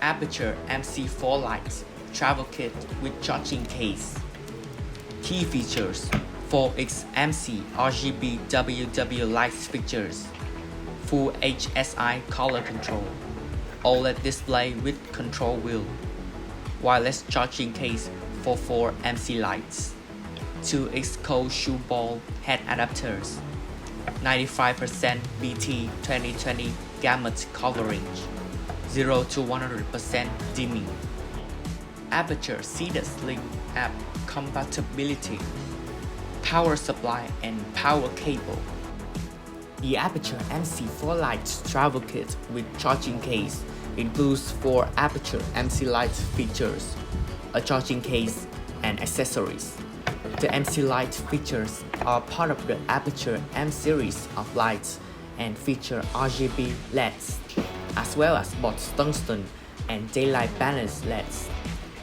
Aputure MC4 lights travel kit with charging case. Key features: 4x MC RGB WW lights fixtures, full HSI color control, OLED display with control wheel, wireless charging case for 4 MC lights, 2x cold shoe ball head adapters, 95% BT 2020 gamut coverage, 0 to 100% dimming. Aputure Seedless Link app compatibility, power supply and power cable. The Aputure MC4 lights travel kit with charging case includes 4 Aputure MC lights features, a charging case, and accessories. The MC light features are part of the Aputure M series of lights and feature RGB LEDs, as well as both tungsten and daylight balance LEDs,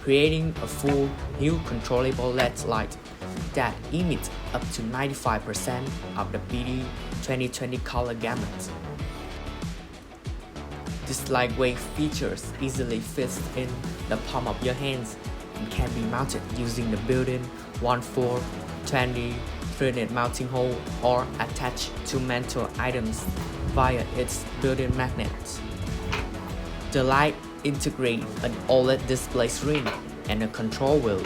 creating a full hue controllable LED light that emits up to 95% of the BD 2020 color gamut. This lightweight features easily fits in the palm of your hands and can be mounted using the built-in 1/4-20 threaded mounting hole or attached to metal items via its built-in magnets. The light integrates an OLED display screen and a control wheel.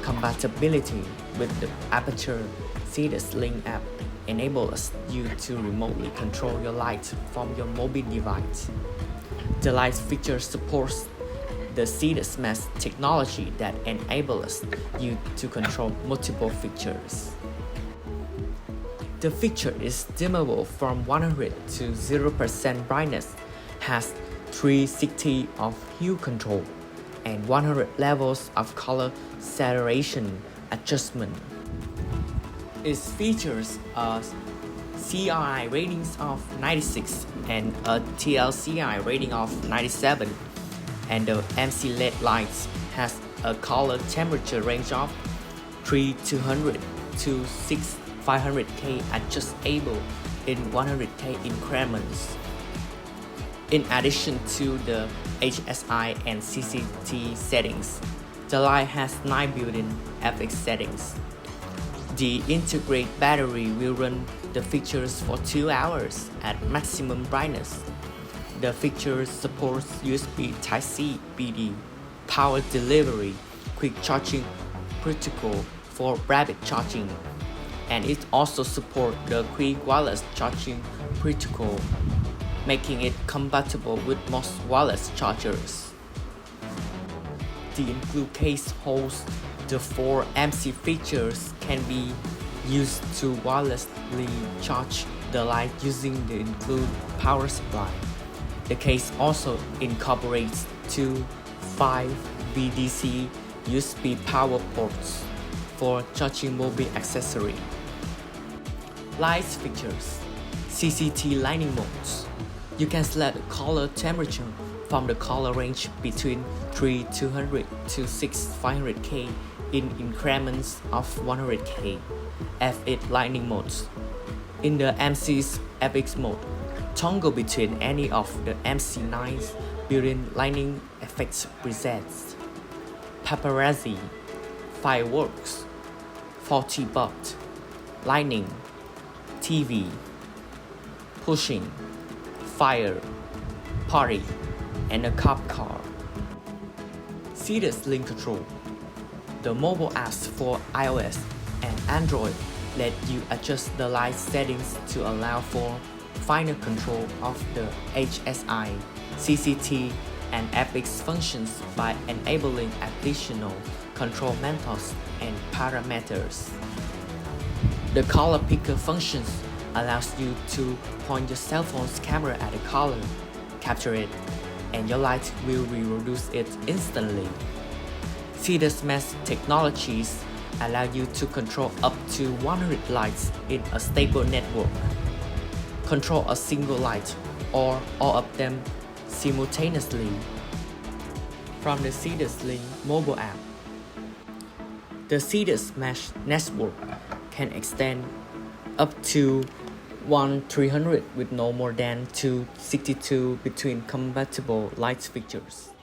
Compatibility with the Aputure Seedless Link app enables you to remotely control your light from your mobile device. The light feature supports the Seedless Mesh technology that enables you to control multiple features. The feature is dimmable from 100 to 0% brightness, has 360 of hue control, and 100 levels of color saturation adjustment. It features a CRI ratings of 96 and a TLCI rating of 97, and the MC LED lights has a color temperature range of 3200 to 6500K adjustable in 100K increments. In addition to the HSI and CCT settings, the light has 9 built-in FX settings. The integrated battery will run the features for 2 hours at maximum brightness. The feature supports USB Type-C PD, power delivery, quick charging protocol for rapid charging, and it also supports the quick wireless charging protocol, making it compatible with most wireless chargers. The included case holds the 4 MC features can be used to wirelessly charge the light using the included power supply. The case also incorporates 2 5 VDC USB power ports for charging mobile accessory. Lights features: CCT lighting modes. You can select the color temperature from the color range between 3200 to 6500K in increments of 100K. F8 lighting modes. In the MC's FX mode, toggle between any of the MC9's built-in lighting effects presets: paparazzi, fireworks, 40 watt, lightning, TV, pushing, fire, party, and a cop car. Seedless Link Control. The mobile apps for iOS and Android let you adjust the light settings to allow for finer control of the HSI, CCT, and FX functions by enabling additional control methods and parameters. The color picker functions allows you to point your cell phone's camera at a color, capture it, and your light will reproduce it instantly. Seedless Mesh technologies allow you to control up to 100 lights in a stable network. Control a single light or all of them simultaneously from the Seedless Link mobile app. The Seedless Mesh network can extend up to 1/300 with no more than 262 between compatible light fixtures.